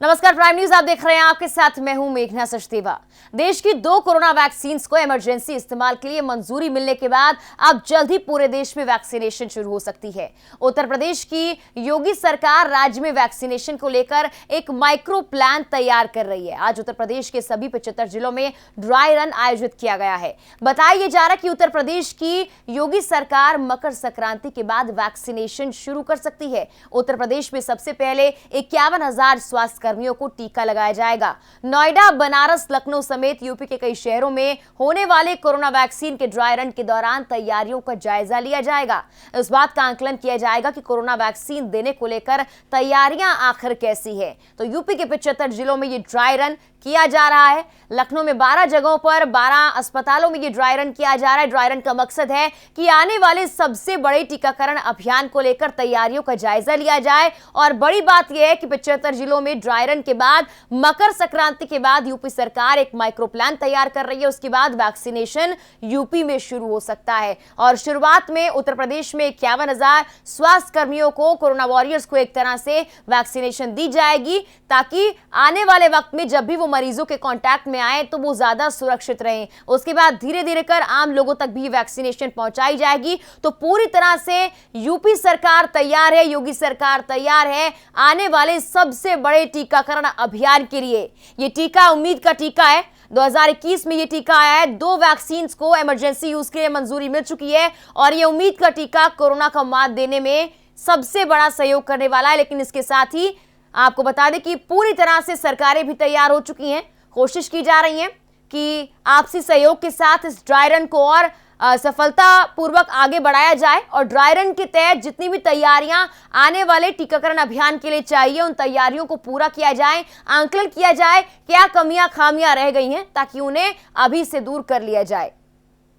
नमस्कार, prime news आप देख रहे हैं। आपके साथ मैं हूं मेघना सचदेवा। देश की 2 कोरोना वैक्सीन को इमरजेंसी इस्तेमाल के लिए मंजूरी मिलने के बाद अब जल्द ही पूरे देश में वैक्सीनेशन शुरू हो सकती है। उत्तर प्रदेश की योगी सरकार राज्य में वैक्सीनेशन को लेकर एक माइक्रो प्लान तैयार कर रही है। आज उत्तर प्रदेश के सभी 75 जिलों में ड्राई रन आयोजित किया गया है। बताया जा रहा है कि उत्तर प्रदेश की योगी सरकार मकर संक्रांति के बाद वैक्सीनेशन शुरू कर सकती है। उत्तर प्रदेश में सबसे पहले 51,000 स्वास्थ्य कर्मियों को टीका लगाया जाएगा। नोएडा, बनारस, लखनऊ समेत यूपी के कई शहरों में होने वाले कोरोना वैक्सीन के ड्राई रन के दौरान तैयारियों का जायजा लिया जाएगा। इस बात का आकलन किया जाएगा कि कोरोना वैक्सीन देने को लेकर तैयारियां आखिर कैसी है। तो यूपी के 75 जिलों में ये ड्राई रन किया जा रहा है। लखनऊ में 12 जगहों पर 12 अस्पतालों में ये ड्राई रन किया जा रहा है। ड्राई रन का मकसद है कि आने वाले सबसे बड़े टीकाकरण अभियान को लेकर तैयारियों का जायजा लिया जाए। और बड़ी बात यह है कि 75 जिलों में ड्राई रन के बाद मकर संक्रांति के बाद यूपी सरकार एक माइक्रो प्लान तैयार कर रही है। उसके बाद वैक्सीनेशन यूपी में शुरू हो सकता है। और शुरुआत में उत्तर प्रदेश में 51,000 स्वास्थ्य कर्मियों को, कोरोना वॉरियर्स को एक तरह से वैक्सीनेशन दी जाएगी, ताकि आने वाले वक्त में जब भी वो मरीजों के कांटेक्ट में आए तो वो ज्यादा सुरक्षित रहें। उसके बाद धीरे धीरे कर आम लोगों तक भी वैक्सीनेशन पहुंचाई जाएगी। तो पूरी तरह से यूपी सरकार तैयार है, योगी सरकार तैयार है आने वाले सबसे बड़े टीकाकरण अभियान के लिए। ये टीका उम्मीद का टीका है। 2021 में ये टीका आया है। 2 वैक्सीन को इमरजेंसी यूज के लिए मंजूरी मिल चुकी है और ये उम्मीद का टीका कोरोना का मात देने में सबसे बड़ा सहयोग करने वाला है। लेकिन इसके साथ ही आपको बता दें कि पूरी तरह से सरकारें भी तैयार हो चुकी हैं। कोशिश की जा रही है कि आपसी सहयोग के साथ इस ड्राई रन को और सफलतापूर्वक आगे बढ़ाया जाए और ड्राई रन के तहत जितनी भी तैयारियां आने वाले टीकाकरण अभियान के लिए चाहिए, उन तैयारियों को पूरा किया जाए, आंकलन किया जाए क्या कमियां खामियां रह गई हैं, ताकि उन्हें अभी से दूर कर लिया जाए।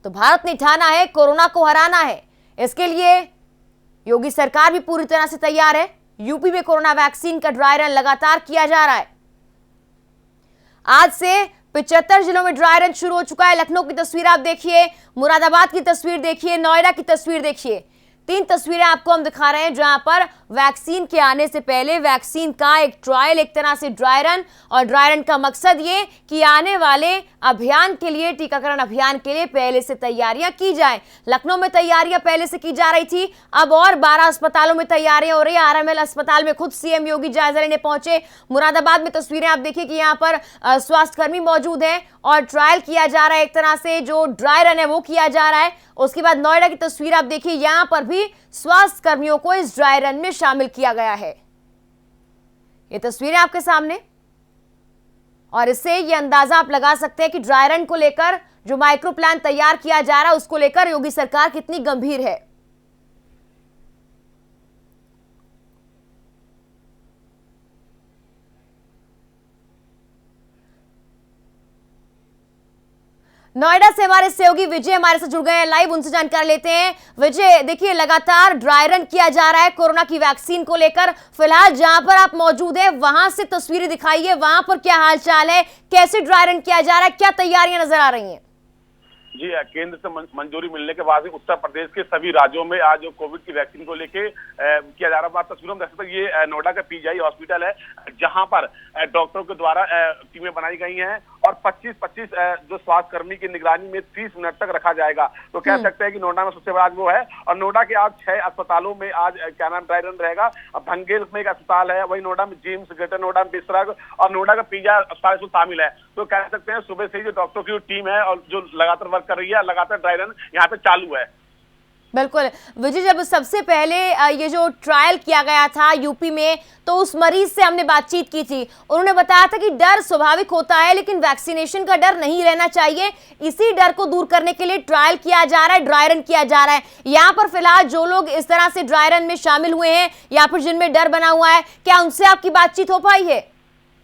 तो भारत ने ठाना है कोरोना को हराना है। इसके लिए योगी सरकार भी पूरी तरह से तैयार है। यूपी में कोरोना वैक्सीन का ड्राई रन लगातार किया जा रहा है। आज से 75 जिलों में ड्राई रन शुरू हो चुका है। लखनऊ की तस्वीर आप देखिए, मुरादाबाद की तस्वीर देखिए, नोएडा की तस्वीर देखिए। 3 तस्वीरें आपको हम दिखा रहे हैं जहां पर वैक्सीन के आने से पहले वैक्सीन का एक ट्रायल, एक तरह से ड्राई रन। और ड्राई रन का मकसद ये कि आने वाले अभियान के लिए, टीकाकरण अभियान के लिए पहले से तैयारियां की जाए। लखनऊ में तैयारियां पहले से की जा रही थी, अब और 12 अस्पतालों में तैयारियां हो रही है। आरएमएल अस्पताल में खुद सीएम योगी जायजा लेने पहुंचे। मुरादाबाद में तस्वीरें आप देखिए कि यहाँ पर स्वास्थ्य कर्मी मौजूद हैं और ट्रायल किया जा रहा है। एक तरह से जो ड्राई रन है वो किया जा रहा है। उसके बाद नोएडा की तस्वीर आप देखिए, यहां पर भी स्वास्थ्य कर्मियों को इस ड्राई रन में शामिल किया गया है। ये तस्वीरें आपके सामने, और इससे ये अंदाजा आप लगा सकते हैं कि ड्राई रन को लेकर जो माइक्रो प्लान तैयार किया जा रहा है उसको लेकर योगी सरकार कितनी गंभीर है। नोएडा से हमारे सहयोगी विजय हमारे साथ जुड़ गए हैं लाइव, उनसे जानकारी लेते हैं। विजय, देखिए लगातार ड्राई रन किया जा रहा है कोरोना की वैक्सीन को लेकर। फिलहाल जहां पर आप मौजूद हैं वहां से तस्वीरें दिखाइए, वहां पर क्या हालचाल है, कैसे ड्राई रन किया जा रहा है, क्या तैयारियां नजर आ रही हैं? जी, केंद्र से मंजूरी मिलने के बाद उत्तर प्रदेश के सभी राज्यों में आज कोविड की वैक्सीन को लेके किया जा रहा है। तस्वीरों में देख सकते हैं, ये नोएडा का पीजीआई हॉस्पिटल है जहां पर डॉक्टरों के द्वारा टीमें बनाई गई हैं और 25-25 जो स्वास्थ्य कर्मी की निगरानी में 30 मिनट तक रखा जाएगा। तो कह सकते हैं कि नोएडा में सबसे बड़ा आज वो है। और नोएडा के आज 6 अस्पतालों में आज क्या नाम ड्राई रन रहेगा। अब भंगेल में एक अस्पताल है, वही नोएडा में जेम्स, ग्रेटर नोएडा में बिसरा और नोएडा का पीजीआई अस्पताल इसमें शामिल है। तो कह सकते हैं सुबह से ही जो डॉक्टरों की टीम है और जो लगातार वर्क कर रही है, लगातार ड्राई रन यहाँ पे चालू है। बिल्कुल विजय, जब सबसे पहले ये जो ट्रायल किया गया था यूपी में, तो उस मरीज से हमने बातचीत की थी। उन्होंने बताया था कि डर स्वाभाविक होता है लेकिन वैक्सीनेशन का डर नहीं रहना चाहिए। इसी डर को दूर करने के लिए ट्रायल किया जा रहा है, ड्राई रन किया जा रहा है। यहाँ पर फिलहाल जो लोग इस तरह से ड्राई रन में शामिल हुए हैं या फिर जिनमें डर बना हुआ है, क्या उनसे आपकी बातचीत हो पाई है?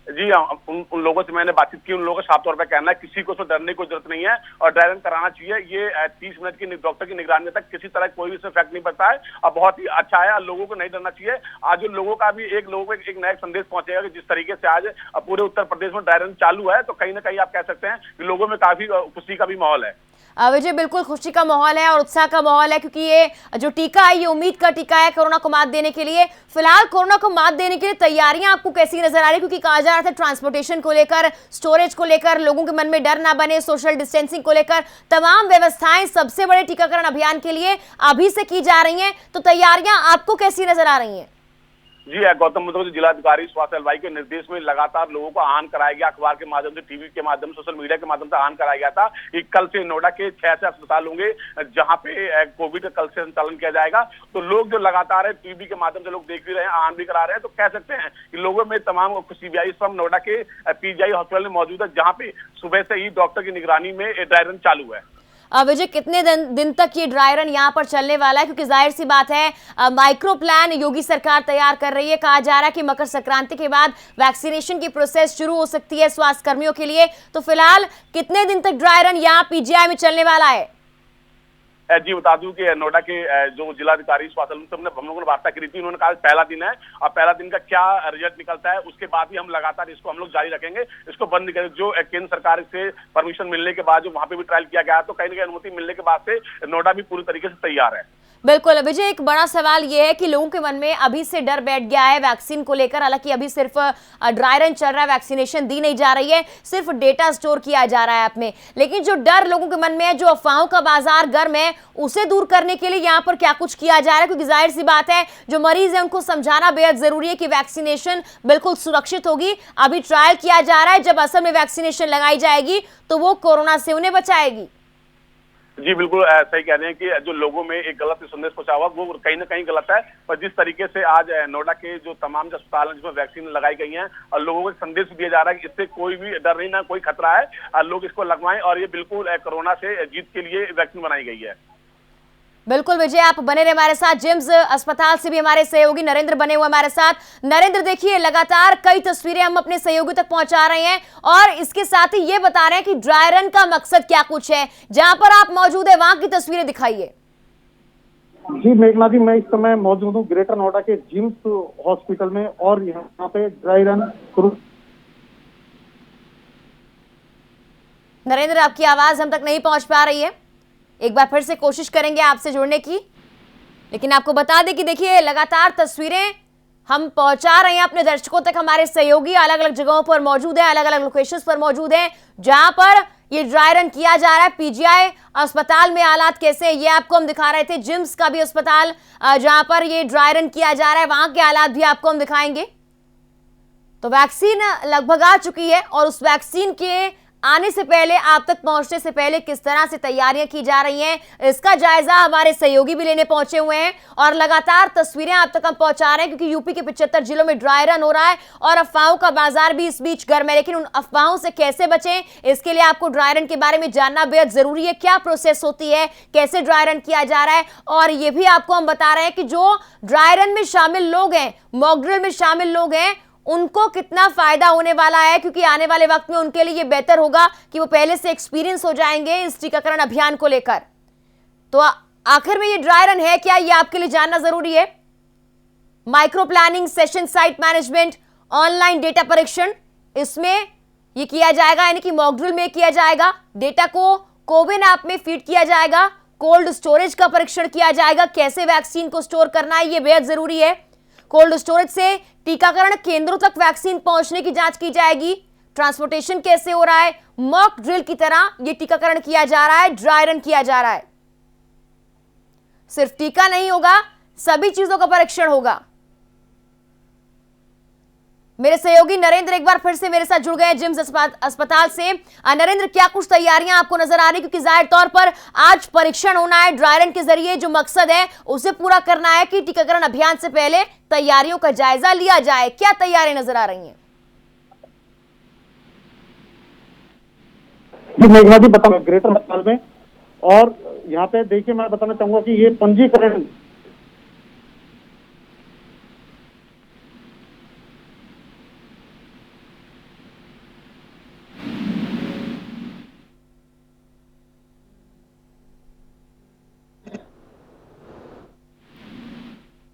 जी हाँ, उन लोगों से मैंने बातचीत की, उन लोगों का साफ तौर पर कहना है किसी को तो डरने की जरूरत नहीं है और ड्राई रन कराना चाहिए। ये 30 मिनट की डॉक्टर की निगरानी तक किसी तरह कोई भी इससे इफेक्ट नहीं पड़ता है और बहुत ही अच्छा है। लोगों को नहीं डरना चाहिए। आज लोगों का भी लोगों को एक नया संदेश पहुंचेगा कि जिस तरीके से आज पूरे उत्तर प्रदेश में ड्राई रन चालू है, तो कहीं ना कहीं आप कह सकते हैं कि लोगों में काफी खुशी का भी माहौल है। विजय, बिल्कुल खुशी का माहौल है और उत्साह का माहौल है, क्योंकि ये जो टीका है ये उम्मीद का टीका है कोरोना को मात देने के लिए। फिलहाल कोरोना को मात देने के लिए तैयारियां आपको कैसी नजर आ रही है? क्योंकि कहा जा रहा था ट्रांसपोर्टेशन को लेकर, स्टोरेज को लेकर, लोगों के मन में डर ना बने, सोशल डिस्टेंसिंग को लेकर तमाम व्यवस्थाएं सबसे बड़े टीकाकरण अभियान के लिए अभी से की जा रही हैं, तो तैयारियां आपको कैसी नजर आ रही हैं? जी गौतम बुद्ध नगर जिलाधिकारी स्वास्थ्य अलवाई के निर्देश में लगातार लोगों को आह्वान कराया गया, अखबार के माध्यम से, टीवी के माध्यम से, सोशल मीडिया के माध्यम से आह्वान कराया गया था कि कल से नोएडा के 6 से अस्पताल होंगे जहां पे कोविड का कल से संचालन किया जाएगा। तो लोग जो लगातार है टीवी के माध्यम से लोग देख भी रहे हैं, आह्वान भी करा रहे हैं, तो कह सकते हैं कि लोगों में तमाम खुशी भी आई। इस समय नोएडा के पीजीआई हॉस्पिटल में मौजूद है, जहाँ पे सुबह से ही डॉक्टर की निगरानी में ड्राई रन चालू है। विजय, कितने दिन तक ये ड्राई रन यहाँ पर चलने वाला है? क्योंकि जाहिर सी बात है माइक्रो प्लान योगी सरकार तैयार कर रही है। कहा जा रहा है कि मकर संक्रांति के बाद वैक्सीनेशन की प्रोसेस शुरू हो सकती है स्वास्थ्य कर्मियों के लिए। तो फिलहाल कितने दिन तक ड्राई रन यहाँ पीजीआई में चलने वाला है? जी बता दूं कि नोएडा के जो जिलाधिकारी स्वास्थ्य हम लोगों ने वार्ता की थी, उन्होंने कहा पहला दिन है और पहला दिन का क्या रिजल्ट निकलता है उसके बाद ही हम लगातार इसको हम लोग जारी रखेंगे, इसको बंद नहीं करेंगे। जो केंद्र सरकार से परमिशन मिलने के बाद जो वहां पे भी ट्रायल किया गया, तो कहीं ना कहीं अनुमति मिलने के बाद से नोएडा भी पूरी तरीके से तैयार है। बिल्कुल विजय, एक बड़ा सवाल यह है कि लोगों के मन में अभी से डर बैठ गया है वैक्सीन को लेकर। हालांकि अभी सिर्फ ड्राई रन चल रहा है, वैक्सीनेशन दी नहीं जा रही है, सिर्फ डेटा स्टोर किया जा रहा है ऐप में। लेकिन जो डर लोगों के मन में है, जो अफवाहों का बाजार गर्म है, उसे दूर करने के लिए यहाँ पर क्या कुछ किया जा रहा है? क्योंकि जाहिर सी बात है जो मरीज है उनको समझाना बेहद जरूरी है कि वैक्सीनेशन बिल्कुल सुरक्षित होगी। अभी ट्रायल किया जा रहा है, जब असल में वैक्सीनेशन लगाई जाएगी तो वो कोरोना से उन्हें बचाएगी। जी बिल्कुल सही कह रहे हैं कि जो लोगों में एक गलत संदेश पहुंचा हुआ वो कहीं ना कहीं गलत है। पर जिस तरीके से आज नोएडा के जो तमाम अस्पताल हैं जिसमें वैक्सीन लगाई गई हैं और लोगों को संदेश दिया जा रहा है कि इससे कोई भी डर नहीं, ना कोई खतरा है, लोग इसको लगवाएं और ये बिल्कुल कोरोना से जीत के लिए वैक्सीन बनाई गई है। बिल्कुल विजय, आप बने रहे हमारे साथ। जिम्स अस्पताल से भी हमारे सहयोगी नरेंद्र बने हुए हमारे साथ। नरेंद्र, देखिए लगातार कई तस्वीरें हम अपने सहयोगी तक पहुंचा रहे हैं और इसके साथ ही ये बता रहे हैं कि ड्राई रन का मकसद क्या कुछ है। जहां पर आप मौजूद है वहां की तस्वीरें दिखाइए। जी मेघना जी, मैं इस समय मौजूद हूँ ग्रेटर नोएडा के जिम्स हॉस्पिटल में और यहाँ पे ड्राई रन शुरू। नरेंद्र, आपकी आवाज हम तक नहीं पहुंच पा रही है, एक बार फिर से कोशिश करेंगे आपसे जुड़ने की। लेकिन आपको बता दें कि देखिए लगातार तस्वीरें हम पहुंचा रहे हैं अपने दर्शकों तक। हमारे सहयोगी अलग अलग जगहों पर मौजूद हैं, अलग अलग लोकेशंस पर मौजूद हैं जहां पर ये ड्राई रन किया जा रहा है। पीजीआई अस्पताल में हालात कैसे हैं ये आपको हम दिखा रहे थे। जिम्स का भी अस्पताल जहां पर ये ड्राई रन किया जा रहा है वहां के हालात भी आपको हम दिखाएंगे। तो वैक्सीन लगभग आ चुकी है और उस वैक्सीन के आने से पहले, आप तक पहुंचने से पहले किस तरह से तैयारियां की जा रही हैं, इसका जायजा हमारे सहयोगी भी लेने पहुंचे हुए हैं और लगातार तस्वीरें आप तक हम पहुंचा रहे हैं। क्योंकि यूपी के 75 जिलों में ड्राई रन हो रहा है और अफवाहों का बाजार भी इस बीच गर्म है। लेकिन उन अफवाहों से कैसे बचें, इसके लिए आपको ड्राई रन के बारे में जानना बेहद जरूरी है। क्या प्रोसेस होती है, कैसे ड्राई रन किया जा रहा है, और ये भी आपको हम बता रहे हैं कि जो ड्राई रन में शामिल लोग हैं, मॉक ड्रिल में शामिल लोग हैं, उनको कितना फायदा होने वाला है। क्योंकि आने वाले वक्त में उनके लिए यह बेहतर होगा कि वो पहले से एक्सपीरियंस हो जाएंगे इस टीकाकरण अभियान को लेकर। तो आखिर में ये ड्राई रन है क्या, ये आपके लिए जानना जरूरी है। Micro planning, session site management, online data परीक्षण, इसमें ये किया जाएगा, यानी कि मॉक ड्रिल में किया जाएगा। डेटा को कोविन ऐप में फीड किया जाएगा, कोल्ड स्टोरेज का परीक्षण किया जाएगा, कैसे वैक्सीन को स्टोर करना है ये बेहद जरूरी है। कोल्ड स्टोरेज से टीकाकरण केंद्रों तक वैक्सीन पहुंचने की जांच की जाएगी। ट्रांसपोर्टेशन कैसे हो रहा है, मॉक ड्रिल की तरह यह टीकाकरण किया जा रहा है, ड्राई रन किया जा रहा है। सिर्फ टीका नहीं होगा, सभी चीजों का परीक्षण होगा। मेरे सहयोगी नरेंद्र एक बार फिर से मेरे साथ जुड़ गए हैं जिम्स अस्पताल से। नरेंद्र, क्या कुछ तैयारियां आपको नजर आ रही, क्योंकि जाहिर तौर पर आज परीक्षण होना है ड्राई रन के जरिए, जो मकसद है उसे पूरा करना है कि टीकाकरण अभियान से पहले तैयारियों का जायजा लिया जाए। क्या तैयारियां नजर आ रही हैं? मेघना जी बताऊंगा ग्रेटर अस्पताल में, और यहाँ पे देखिए मैं बताना चाहूंगा कि ये पंजीकरण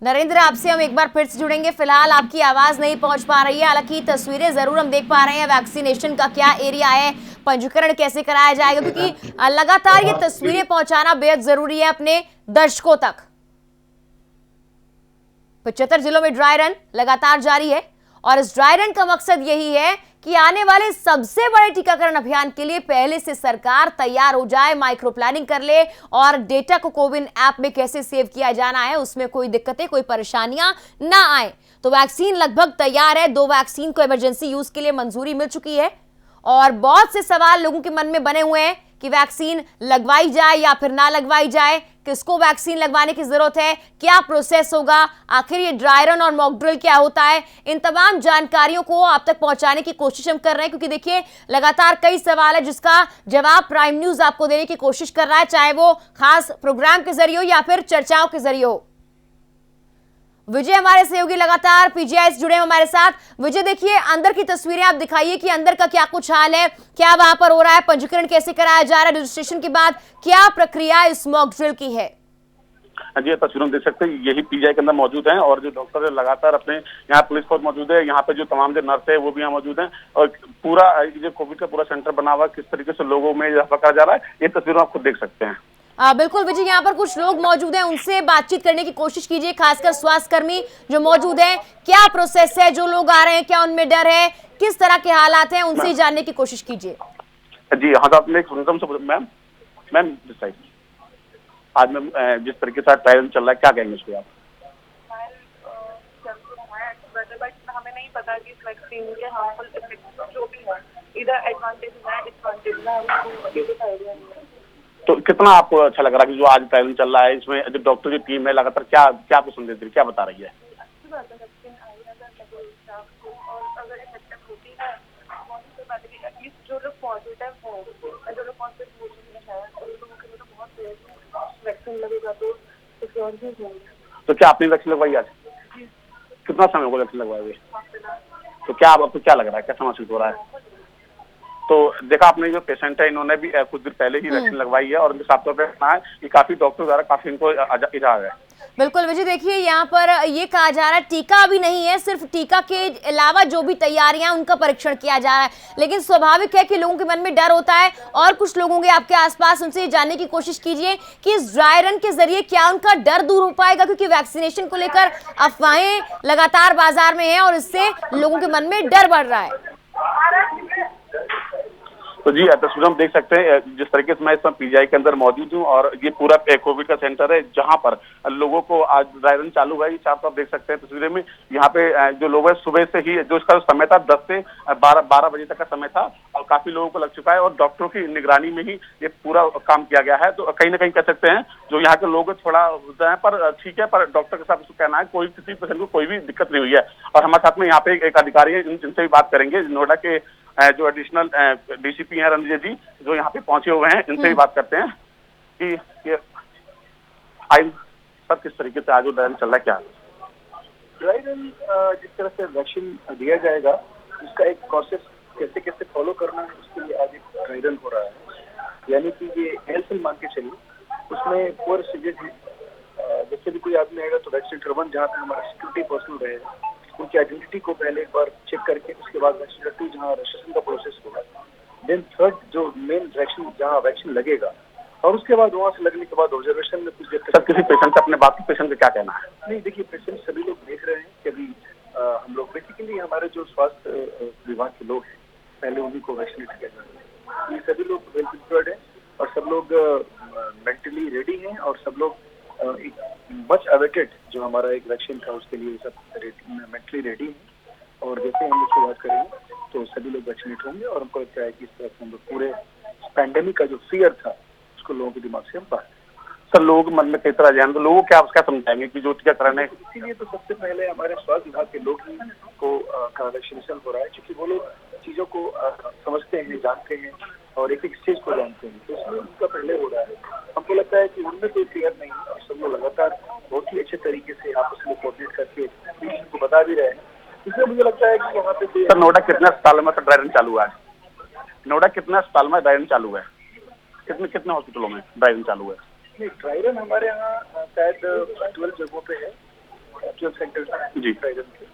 नरेंद्र, आपसे हम एक बार फिर से जुड़ेंगे। फिलहाल आपकी आवाज नहीं पहुंच पा रही है, हालांकि तस्वीरें जरूर हम देख पा रहे हैं। वैक्सीनेशन का क्या एरिया है, पंजीकरण कैसे कराया जाएगा, क्योंकि लगातार ये तस्वीरें पहुंचाना बेहद जरूरी है अपने दर्शकों तक। 75 जिलों में ड्राई रन लगातार जारी है और इस ड्राई रन का मकसद यही है कि आने वाले सबसे बड़े टीकाकरण अभियान के लिए पहले से सरकार तैयार हो जाए, माइक्रो प्लानिंग कर ले और डेटा को कोविन ऐप में कैसे सेव किया जाना है उसमें कोई दिक्कतें, कोई परेशानियां ना आए। तो वैक्सीन लगभग तैयार है। 2 वैक्सीन को इमरजेंसी यूज के लिए मंजूरी मिल चुकी है और बहुत से सवाल लोगों के मन में बने हुए हैं कि वैक्सीन लगवाई जाए या फिर ना लगवाई जाए, किसको वैक्सीन लगवाने की जरूरत है, क्या प्रोसेस होगा, आखिर ये ड्राई रन और मॉक ड्रिल क्या होता है। इन तमाम जानकारियों को आप तक पहुंचाने की कोशिश हम कर रहे हैं, क्योंकि देखिए लगातार कई सवाल है जिसका जवाब प्राइम न्यूज आपको देने की कोशिश कर रहा है, चाहे वो खास प्रोग्राम के जरिए हो या फिर चर्चाओं के जरिए हो। विजय हमारे सहयोगी लगातार पीजीआई से जुड़े हमारे साथ। विजय, देखिए अंदर की तस्वीरें आप दिखाइए कि अंदर का क्या कुछ हाल है, क्या वहां पर हो रहा है, पंजीकरण कैसे कराया जा रहा है, रजिस्ट्रेशन के बाद क्या प्रक्रिया इस मॉक ड्रिल की है। जी, तस्वीरों में देख सकते हैं, यही पीजीआई के अंदर मौजूद हैं और जो डॉक्टर लगातार अपने यहाँ पुलिस फोर्स मौजूद है, यहाँ पे जो तमाम जो नर्स है वो भी यहाँ मौजूद हैं और पूरा जो कोविड का पूरा सेंटर बना हुआ है, किस तरीके से लोगों में करा जा रहा है, ये तस्वीरों आप खुद देख सकते हैं। बिल्कुल विजय, यहाँ पर कुछ लोग मौजूद हैं, उनसे बातचीत करने की कोशिश कीजिए, खासकर स्वास्थ्य कर्मी जो मौजूद हैं। क्या प्रोसेस है, जो लोग आ रहे हैं क्या उनमें डर है, किस तरह के हालात हैं, उनसे जानने की कोशिश कीजिए। जी हाँ, तो आपने मैम आज मैम जिस तरीके से ट्रायल चल रहा है, क्या कहेंगे उसको आप? बट हमें नहीं पता कि इस वैक्सीन के हार्मफुल इफेक्ट जो भी है, इधर एडवांटेज है, डिसएडवांटेज है, तो कितना आपको अच्छा लग रहा है कि जो आज ट्रायल चल रहा है, इसमें जो डॉक्टर की टीम है लगातार क्या क्या आपको संदेश दे रही, क्या बता रही है? और अगर इफेक्टिव होती है जो लोग पॉजिटिव हैं, जो लोग पॉजिटिव है, उन लोगों के लिए तो बहुत वैक्सीन लगेगा तो सिक्योर भी होंगे। तो क्या आपने वैक्सीन लगवाई आज? कितना समय हो वैक्सीन लगवाए हुए? तो क्या आपको क्या लग रहा है, कैसा महसूस हो रहा है? तो देखा आपने जो पेशेंट है, इन्होंने भी कुछ दिन पहले ही वैक्सीन लगवाई है और उनके साफ तौर पर कहना है कि काफी डॉक्टर द्वारा काफी इनको इजाज़त है। बिल्कुल विजय, देखिए यहाँ पर ये कहा जा रहा है टीका अभी नहीं है, सिर्फ टीका के अलावा जो भी तैयारियां हैं उनका परीक्षण किया जा रहा है, लेकिन स्वाभाविक है कि लोगों के मन में डर होता है और कुछ लोग होंगे आपके आसपास, उनसे ये जानने की कोशिश कीजिए कि इस ड्राई रन के जरिए क्या उनका डर दूर हो पाएगा, क्योंकि वैक्सीनेशन को लेकर अफवाहें लगातार बाजार में है और इससे लोगों के मन में डर बढ़ रहा है। तो जी तस्वीरों में देख सकते हैं जिस तरीके से मैं इस समय पीजीआई के अंदर मौजूद हूँ और ये पूरा कोविड का सेंटर है जहाँ पर लोगों को आज ड्राई रन चालू है। आप देख सकते हैं तस्वीरें में, यहाँ पे जो लोग हैं सुबह से ही जो इसका समय था 10 से 12 बजे तक का समय था और काफी लोगों को लग चुका है और डॉक्टरों की निगरानी में ही ये पूरा काम किया गया है। तो कहीं ना कहीं कह सकते हैं जो यहाँ के लोग थोड़ा होता है, पर ठीक है, पर डॉक्टर के साथ उसको कहना है कोई किसी पेशेंट को कोई भी दिक्कत नहीं हुई है। और हमारे साथ में यहाँ पे एक अधिकारी है, जिनसे भी बात करेंगे, नोएडा के जो एडिशनल डीसीपी हैं रणजय जी, जो यहाँ पे पहुंचे हुए हैं, इनसे भी बात करते हैं कि ये आई सर किस तरीके से आज ड्राई रन चल रहा है, क्या ड्राई रन जिस तरह से वैक्सीन दिया जाएगा उसका एक प्रोसेस कैसे कैसे फॉलो करना है, उसके लिए आज एक ड्राई रन हो रहा है। यानी कि ये एलसेल मान के चलिए, उसमें 4 स्टेजेस है। जैसे भी कोई आदमी आएगा तो वैक्सीन सेंटर 1 जहाँ पे हमारा सिक्योरिटी पर्सनल रहेगा, उनकी आइडेंटिटी को पहले एक बार चेक करके उसके बाद वैक्सीन 2 जहाँ रजिस्ट्रेशन का प्रोसेस होगा, देन 3rd जो मेन वैक्सीन जहाँ वैक्सीन लगेगा और उसके बाद वहाँ से लगने के बाद ऑब्जर्वेशन में कुछ देर तक। किसी पेशेंट से अपने बाकी पेशेंट से क्या कहना है? नहीं, देखिए पेशेंट सभी लोग देख रहे हैं कि अभी हम लोग बेसिकली हमारे जो स्वास्थ्य विभाग के लोग हैं पहले उन्हीं को वैक्सीनेट किया जा रहा है। ये सभी लोग वेल प्रिपेयर्ड है और सब लोग मेंटली रेडी हैं और सब लोग एक मच अवेटेड जो हमारा एक वैक्सीन था उसके लिए सब मेंटली रेडी है और जैसे हम लोग बात करेंगे तो सभी लोग वैक्सीनेट होंगे और हमको लगता है कि इस तरह से हम लोग पूरे पैंडेमिक का जो फियर था उसको लोगों के दिमाग से हम बाहर। सर लोग मन में कई तरह जान, तो लोगों को क्या समझाएंगे कि जो टीकाकरण है? इसीलिए तो सबसे पहले हमारे स्वास्थ्य विभाग के लोग ही को का वैक्सीनेशन हो रहा है, क्योंकि वो लोग चीजों को समझते हैं, जानते हैं और एक एक स्टेज को जानते हैं, तो इसलिए उनका पहले हो रहा है। हमको लगता है कि उनमें कोई फियर नहीं है और सब लोग लगातार बहुत ही अच्छे तरीके से आपस में कोऑर्डिनेट करके पेशेंट को बता भी रहे हैं। इसलिए मुझे लगता है कि यहाँ पे सर नोएडा कितने अस्पताल में ड्राई रन चालू है? नोएडा कितने अस्पताल में ड्राई रन चालू है? कितने हॉस्पिटलों में ड्राई रन चालू है? नहीं, ड्राई रन हमारे यहाँ शायद 12 जगहों पे है कैप्चर सेंटर जी ड्राई रन के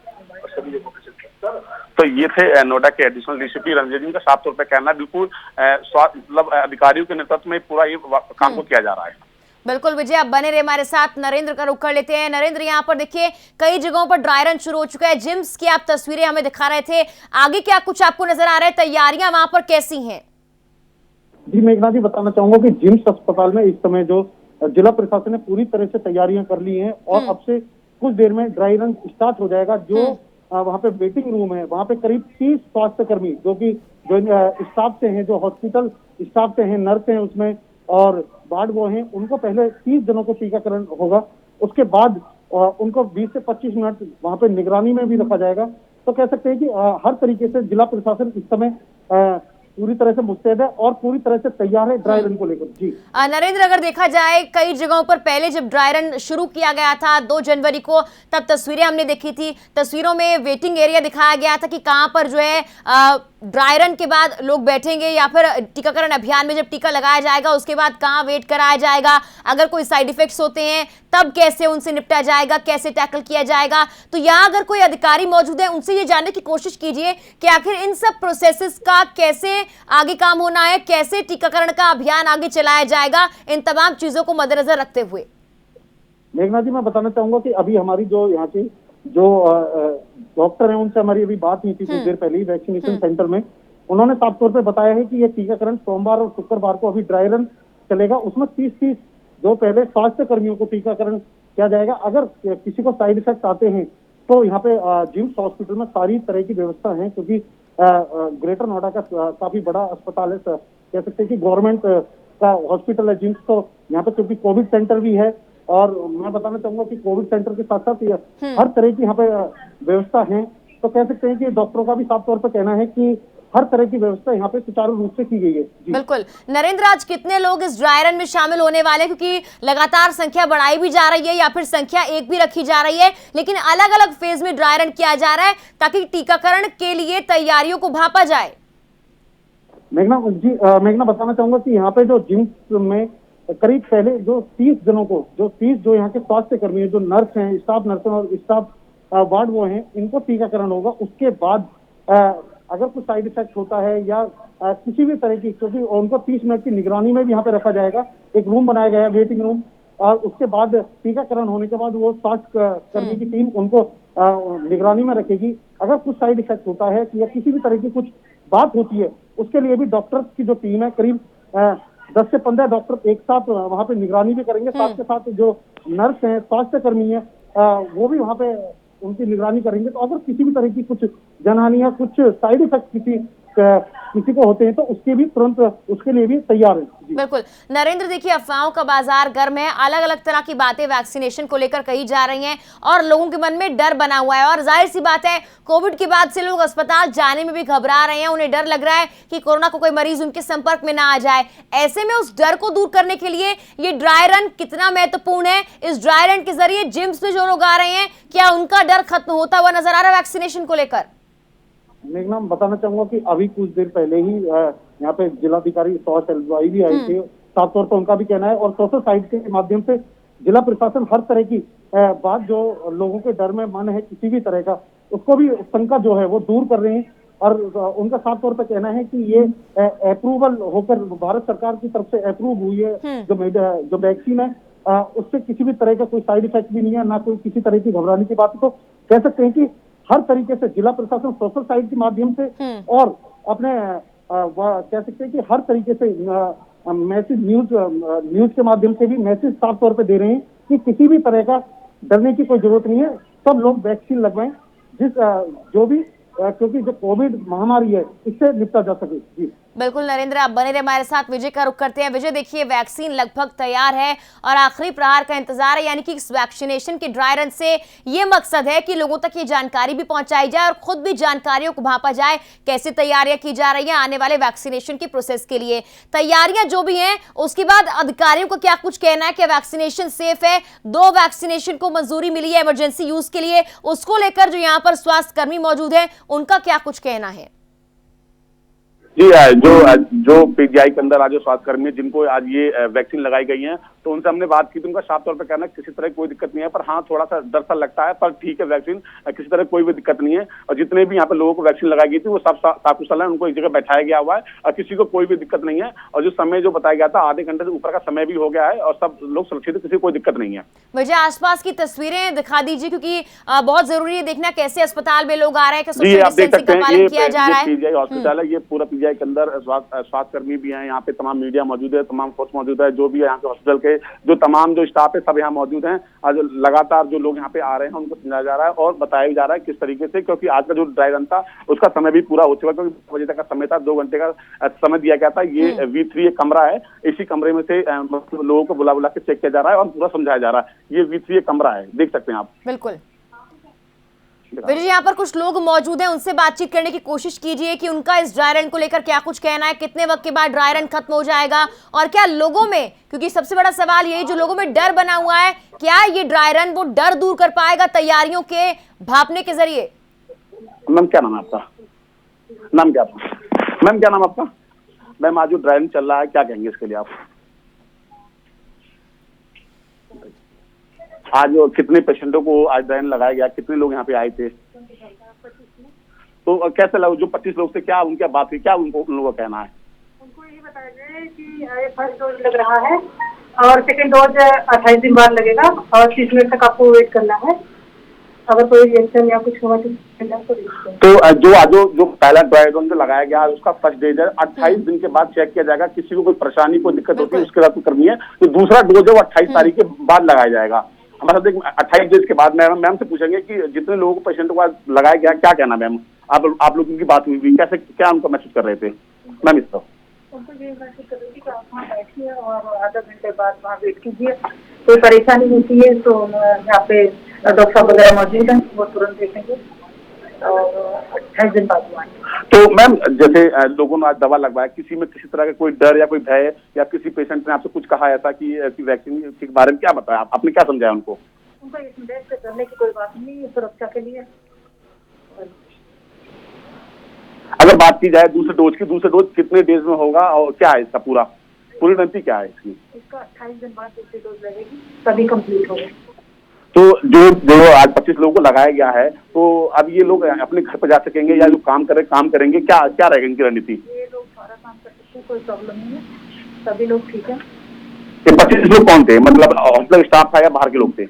और सभी जगहों पे चलते हैं। तो ये थे नोएडा के एडिशनल डीसीपी रंजन जी का साफ तौर पर कहना, बिल्कुल मतलब अधिकारियों के नेतृत्व में पूरा ये काम को किया जा रहा है। बिल्कुल विजय, आप बने रहे हमारे साथ। नरेंद्र का रुख कर लेते हैं। नरेंद्र, यहाँ पर देखिए कई जगहों पर ड्राई रन शुरू हो चुका है। जिम्स की आप तस्वीरें हमें दिखा रहे थे, आगे क्या कुछ आपको नजर आ रहा है? तैयारियां वहां पर कैसी हैं? जी मेघना जी, बताना चाहूंगा कि जिम्स अस्पताल में इस समय जो जिला प्रशासन ने पूरी तरह से तैयारियां कर ली हैं और अब से कुछ देर में ड्राई रन स्टार्ट हो जाएगा। जो वहाँ पे वेटिंग रूम है, वहाँ पे करीब 30 स्वास्थ्यकर्मी जो स्टाफ से हैं, जो हॉस्पिटल स्टाफ से हैं, नर्स हैं उसमें और वार्ड बॉय हैं, उनको पहले 30 जनों को टीकाकरण होगा। उसके बाद उनको 20 से 25 मिनट वहाँ पे निगरानी में भी रखा जाएगा। तो कह सकते हैं कि हर तरीके से जिला प्रशासन इस समय पूरी तरह से मुस्तैद है और पूरी तरह से तैयार है ड्राई रन को लेकर। जी नरेंद्र, अगर देखा जाए कई जगहों पर पहले जब ड्राई रन शुरू किया गया था 2 जनवरी को, तब तस्वीरें हमने देखी थी। तस्वीरों में वेटिंग एरिया दिखाया गया था कि कहां पर जो है ड्राई रन के बाद लोग बैठेंगे या फिर टीकाकरण अभियान में जब टीका लगाया जाएगा उसके बाद कहां वेट कराया जाएगा, अगर कोई साइड इफेक्ट्स होते हैं तब कैसे उनसे निपटा जाएगा, कैसे टैकल किया जाएगा। तो यहाँ अगर कोई अधिकारी मौजूद है उनसे ये जानने की कोशिश कीजिए कि आखिर इन सब प्रोसेसेस का कैसे आगे काम होना है, कैसे टीकाकरण का अभियान आगे चलाया जाएगा, इन तमाम चीजों को मद्देनजर रखते हुए। मेघना जी, मैं बताना चाहूंगा कि अभी हमारी जो यहाँ की जो डॉक्टर हैं उनसे हमारी अभी बात हुई थी कुछ देर पहले ही वैक्सीनेशन सेंटर में। उन्होंने साफ तौर पे बताया है कि ये टीकाकरण सोमवार और शुक्रवार को अभी ड्राई रन चलेगा। उसमें 30 जो पहले स्वास्थ्य कर्मियों को टीकाकरण किया जाएगा। अगर किसी को साइड इफेक्ट आते हैं तो यहाँ पे जिम्स हॉस्पिटल में सारी तरह की व्यवस्था है, क्योंकि ग्रेटर नोएडा का काफी बड़ा अस्पताल है, कह सकते हैं कि गवर्नमेंट का हॉस्पिटल है जिम्स। तो यहाँ पे क्योंकि कोविड सेंटर भी है और मैं बताना चाहूंगा कि कोविड सेंटर के साथ साथ हर तरह की यहाँ पे व्यवस्था है। तो कह सकते हैं कि डॉक्टरों का भी साफ तौर पर कहना है कि हर तरह की व्यवस्था यहाँ पे सुचारू रूप से की गई है। बिल्कुल। नरेंद्र, आज कितने लोग इस ड्राई रन में शामिल होने वाले हैं? क्योंकि लगातार संख्या बढ़ाई भी जा रही है या फिर संख्या एक भी रखी जा रही है, लेकिन अलग अलग फेज में ड्राई रन किया जा रहा है ताकि टीकाकरण के लिए तैयारियों को भांपा जाए। मेघना बताना चाहूंगा कि यहाँ पे जो जिम्स में करीब पहले जो 30 जनों को जो यहाँ के स्वास्थ्य कर्मी है, जो नर्स हैं, स्टाफ नर्स और स्टाफ वार्ड बॉय हैं, इनको टीकाकरण होगा। उसके बाद अगर कुछ साइड इफेक्ट होता है या किसी भी तरह की, क्योंकि उनको 30 मिनट की निगरानी में भी यहाँ पे रखा जाएगा। एक रूम बनाया गया है, वेटिंग रूम, और उसके बाद टीकाकरण होने के बाद वो स्वास्थ्य कर्मी की टीम उनको निगरानी में रखेगी। अगर कुछ साइड इफेक्ट होता है या किसी भी तरह की कुछ बात होती है, उसके लिए भी डॉक्टर की जो टीम है, करीब 10 से 15 डॉक्टर एक साथ वहाँ पे निगरानी भी करेंगे। साथ के साथ जो नर्स हैं, स्वास्थ्य कर्मी है, वो भी वहाँ पे उनकी निगरानी करेंगे। तो अगर किसी भी तरह की कुछ जनहानि या कुछ साइड इफेक्ट किसी को होते हैं तो उसके भी तुरंत उसके लिए भी तैयार है। बिल्कुल। नरेंद्र, देखिए अफवाहों का बाजार गर्म है, अलग अलग तरह की बातें वैक्सीनेशन को लेकर कही जा रही हैं और लोगों के मन में डर बना हुआ है। और जाहिर सी बात है, कोविड के बाद से लोग अस्पताल जाने में भी घबरा रहे हैं। उन्हें डर लग रहा है कि कोरोना को कोई मरीज उनके संपर्क में ना आ जाए। ऐसे में उस डर को दूर करने के लिए ये ड्राई रन कितना महत्वपूर्ण है? इस ड्राई रन के जरिए जिम्स में जो लोग आ रहे हैं, क्या उनका डर खत्म होता हुआ नजर आ रहा है वैक्सीनेशन को लेकर? मेघना, बताना चाहूंगा कि अभी कुछ देर पहले ही यहाँ पे जिलाधिकारी स्वास्थ्य एलवाई भी आए थे। साफ तौर पर उनका भी कहना है और सोशल साइट के माध्यम से जिला प्रशासन हर तरह की बात जो लोगों के डर में मन है किसी भी तरह का, उसको भी शंका जो है वो दूर कर रहे हैं। और उनका साफ तौर पर कहना है कि ये अप्रूवल होकर भारत सरकार की तरफ से अप्रूव हुई है जो वैक्सीन है, उससे किसी भी तरह का कोई साइड इफेक्ट भी नहीं है, ना कोई किसी तरह की घबराने की बात। तो कह सकते हैं कि हर तरीके से जिला प्रशासन सोशल साइट के माध्यम से और अपने कह सकते हैं कि हर तरीके से मैसेज न्यूज के माध्यम से भी मैसेज साफ तौर पे दे रहे हैं कि किसी भी तरह का डरने की कोई जरूरत नहीं है, सब लोग वैक्सीन लगवाएं, जो भी क्योंकि जो कोविड महामारी है इससे निपटा जा सके। जी बिल्कुल नरेंद्र, आप बने रहे हमारे साथ। विजय का रुख करते हैं। विजय, देखिए वैक्सीन लगभग तैयार है और आखिरी प्रहार का इंतजार है, यानी कि इस वैक्सीनेशन के ड्राई रन से ये मकसद है कि लोगों तक ये जानकारी भी पहुंचाई जाए और खुद भी जानकारियों को भांपा जाए कैसे तैयारियां की जा रही हैं आने वाले वैक्सीनेशन की प्रोसेस के लिए। तैयारियां जो भी हैं, उसके बाद अधिकारियों को क्या कुछ कहना है? क्या वैक्सीनेशन सेफ है? 2 वैक्सीनेशन को मंजूरी मिली है इमरजेंसी यूज के लिए, उसको लेकर जो यहाँ पर स्वास्थ्य कर्मी मौजूद है उनका क्या कुछ कहना है? जी, जो पीजीआई के अंदर आज जो स्वास्थ्य कर्मी जिनको आज ये वैक्सीन लगाई गई है, तो उनसे हमने बात की तो उनका साफ तौर पर कहना है किसी तरह कोई दिक्कत नहीं है, पर हाँ थोड़ा सा डर सा लगता है, पर ठीक है वैक्सीन किसी तरह कोई भी दिक्कत नहीं है। और जितने भी यहाँ पे लोगों को वैक्सीन लगाई गई थी वो सब साकुशल है, उनको एक जगह बैठाया गया हुआ है और किसी को कोई भी दिक्कत नहीं है। और जो समय जो बताया गया था आधे घंटे से ऊपर का समय भी हो गया है और सब लोग सुरक्षित है, किसी को कोई दिक्कत नहीं है। मुझे आसपास की तस्वीरें दिखा दीजिए, क्योंकि बहुत जरूरी है देखना कैसे अस्पताल में लोग आ रहे हैं, जी सोशल आप देख डिस्टेंसिंग सकते का हैं पालन ये किया जा रहा है। पीजीआई हॉस्पिटल है, ये पूरा पीजीआई के अंदर स्वास्थ्य कर्मी भी हैं, यहाँ पे तमाम मीडिया मौजूद है, तमाम फोर्स मौजूद है, जो भी यहाँ के हॉस्पिटल के जो तमाम जो स्टाफ है सब यहाँ मौजूद हैं। आज लगातार जो लोग यहाँ पे आ रहे हैं उनको समझाया जा रहा है और बताया भी जा रहा है किस तरीके से, क्योंकि आज का जो ड्राई रन था उसका समय भी पूरा हो चुका, क्योंकि 2 बजे तक का समय था, 2 घंटे का समय दिया गया था। ये V3 एक कमरा है, इसी कमरे में से लोगों को बुला के चेक किया जा रहा है और पूरा समझाया जा रहा है। ये V3 एक कमरा है, देख सकते हैं आप। बिल्कुल विजय जी, यहाँ पर कुछ लोग मौजूद हैं, उनसे बातचीत करने की कोशिश कीजिए कि उनका इस ड्राई रन को लेकर क्या कुछ कहना है, कितने वक्त के बाद ड्राई रन खत्म हो जाएगा और क्या लोगों में, क्योंकि सबसे बड़ा सवाल यही जो लोगों में डर बना हुआ है, क्या ये ड्राई रन वो डर दूर कर पाएगा तैयारियों के भापने के जरिए? मैम क्या नाम है आपका? नाम क्या आपका? मैम क्या नाम आपका? मैम आज जो ड्राई रन चल रहा है क्या कहेंगे इसके लिए आप? आज कितने पेशेंटों को आज ड्राई रन लगाया गया, कितने लोग यहाँ पे आए थे, तो कैसे लगा जो 25 लोग थे, क्या उनकी बात हुई, क्या उनको उन लोगों का कहना है? उनको यही बताया गया है कि फर्स्ट डोज लग रहा है और सेकंड डोज 28 दिन बाद लगेगा और 30 मिनट तक आपको वेट करना है, अगर कोई रिएक्शन या कुछ हुआ तो आज जो पहला ड्राई रन जो लगाया गया उसका फर्स्ट डोज है, 28 दिन के बाद चेक किया जाएगा, किसी को कोई परेशानी कोई दिक्कत होती है उसके बाद करनी है, तो दूसरा डोज है वो 28 तारीख के बाद लगाया जाएगा। हमारा 28 डेज के बाद मैम से पूछेंगे कि जितने लोगों को पेशेंट को आज लगाया गया क्या कहना मैम, आप लोग उनकी बात हुई कैसे, क्या उनको मैसेज कर रहे थे मैम? इस तरह उनको ये मैसेज कर रही थी कि आप वहाँ बैठिए और आधा घंटे बाद वहाँ वेट कीजिए, कोई परेशानी होती है तो यहाँ पे डॉक्टर साहब वगैरह मौजूद हैं, वो तुरंत देखेंगे और 28 दिन बाद हुआ। तो मैम जैसे लोगों ने आज दवा लगवाया, किसी में किसी तरह का कोई डर या कोई भय या किसी पेशेंट ने आपसे कुछ कहा ऐसा कि वैक्सीन के बारे में क्या बताया, आपने क्या समझाया उनको? उनको इसमें डरने की कोई बात नहीं है, सुरक्षा के लिए। अगर बात की जाए दूसरे डोज कितने डेज में होगा और क्या है इसका पूरी रणनीति क्या है इसकी? इसका 28 दिन बाद दूसरी डोज लगेगी, तभी कंप्लीट होगा। तो जो आज 25 लोगों को लगाया गया है, तो अब ये लोग अपने घर पर जा सकेंगे या जो काम करेंगे, क्या रहेगा इनकी रणनीति? ये लोग सारा काम कर सकते हैं, कोई प्रॉब्लम नहीं है, सभी लोग ठीक है। ये 25 लोग कौन थे, मतलब हॉस्पिटल स्टाफ था या बाहर के लोग थे?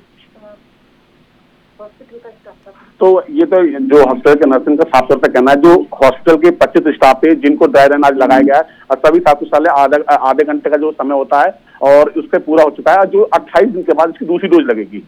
हॉस्पिटल का स्टाफ था। तो ये तो जो हॉस्पिटल के नर्सिंग का साफ तौर पर कहना है, जो हॉस्पिटल के 25 स्टाफ है जिनको ड्राई रन आज लगाया गया है और सभी साकुशल आधे घंटे का जो समय होता है और उससे पूरा हो चुका है, जो 28 दिन के बाद इसकी दूसरी डोज लगेगी।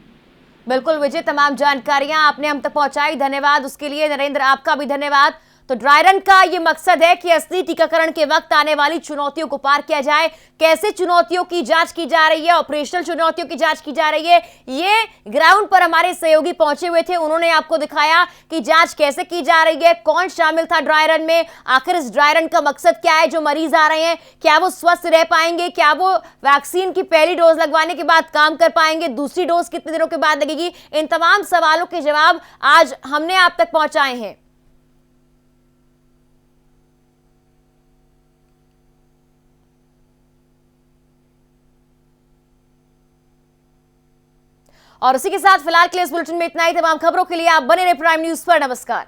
बिल्कुल विजय, तमाम जानकारियां आपने हम तक पहुंचाई, धन्यवाद उसके लिए। नरेंद्र आपका भी धन्यवाद। तो ड्राई रन का ये मकसद है कि असली टीकाकरण के वक्त आने वाली चुनौतियों को पार किया जाए। कैसे चुनौतियों की जांच की जा रही है, ऑपरेशनल चुनौतियों की जांच की जा रही है, ये ग्राउंड पर हमारे सहयोगी पहुंचे हुए थे, उन्होंने आपको दिखाया कि जांच कैसे की जा रही है, कौन शामिल था ड्राई रन में, आखिर इस ड्राई रन का मकसद क्या है, जो मरीज आ रहे हैं क्या वो स्वस्थ रह पाएंगे, क्या वो वैक्सीन की पहली डोज लगवाने के बाद काम कर पाएंगे, दूसरी डोज कितने दिनों के बाद लगेगी। इन तमाम सवालों के जवाब आज हमने आप तक पहुंचाए हैं। और उसी के साथ फिलहाल के लिए इस बुलेटिन में इतना ही। तमाम खबरों के लिए आप बने रहे प्राइम न्यूज पर। नमस्कार।